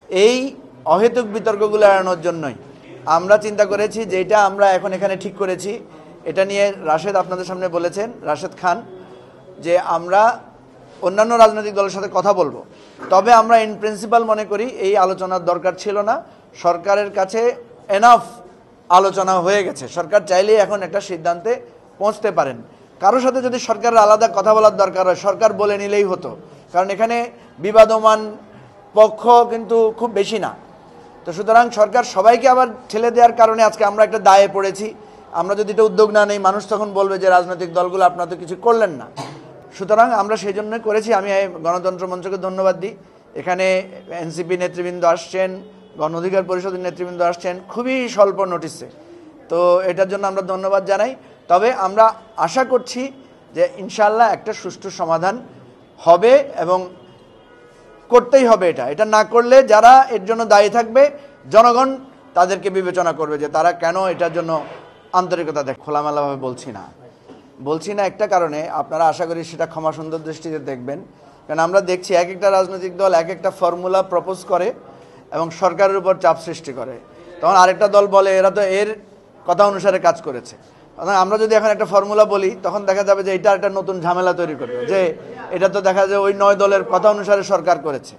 এই অহেতুক বিতর্কগুলো এড়ানোর জন্যই আমরা চিন্তা করেছি যে এটা আমরা এখন এখানে ঠিক করেছি। এটা নিয়ে রাশেদ আপনাদের সামনে বলেছেন, রাশেদ খান, যে আমরা অন্যান্য রাজনৈতিক দলের সাথে কথা বলবো, তবে আমরা ইন প্রিন্সিপাল মনে করি এই আলোচনার দরকার ছিল না। সরকারের কাছে এনাফ আলোচনা হয়ে গেছে, সরকার চাইলেই এখন একটা সিদ্ধান্তে পৌঁছতে পারেন। কারোর সাথে যদি সরকারের আলাদা কথা বলার দরকার হয় সরকার বলে নিলেই হতো, কারণ এখানে বিবাদমান পক্ষ কিন্তু খুব বেশি না। তো সুতরাং সরকার সবাইকে আবার ঠেলে দেওয়ার কারণে আজকে আমরা একটা দায়ে পড়েছি। আমরা যদি এটা উদ্যোগ না নেই মানুষ তখন বলবে যে রাজনৈতিক দলগুলো আপনারা তো কিছু করলেন না। সুতরাং আমরা সেই জন্য করেছি। আমি গণতন্ত্র মঞ্চকে ধন্যবাদ দিই। এখানে এনসিপি নেতৃবৃন্দ আসছেন, গণ অধিকার পরিষদের নেতৃবৃন্দ আসছেন খুবই স্বল্প নোটিসে, তো এটার জন্য আমরা ধন্যবাদ জানাই। তবে আমরা আশা করছি যে ইনশাআল্লাহ একটা সুষ্ঠু সমাধান হবে এবং করতেই হবে। এটা না করলে যারা এর জন্য দায়ী থাকবে জনগণ তাদেরকে বিবেচনা করবে যে তারা কেন এটার জন্য আন্তরিকতা দেখ। খোলামেলাভাবে বলছি না একটা কারণে, আপনারা আশা করি সেটা ক্ষমা সুন্দর দৃষ্টিতে দেখবেন। কারণ আমরা দেখছি এক একটা রাজনৈতিক দল এক একটা ফর্মুলা প্রপোজ করে এবং সরকারের উপর চাপ সৃষ্টি করে, তখন আরেকটা দল বলে এরা তো এর কথা অনুসারে কাজ করেছে। আমরা যদি এখন একটা ফর্মুলা বলি তখন দেখা যাবে যে এটা একটা নতুন ঝামেলা তৈরি করবে, যে এটা তো দেখা যায় ওই 9 দলের কথা অনুসারে সরকার করেছে।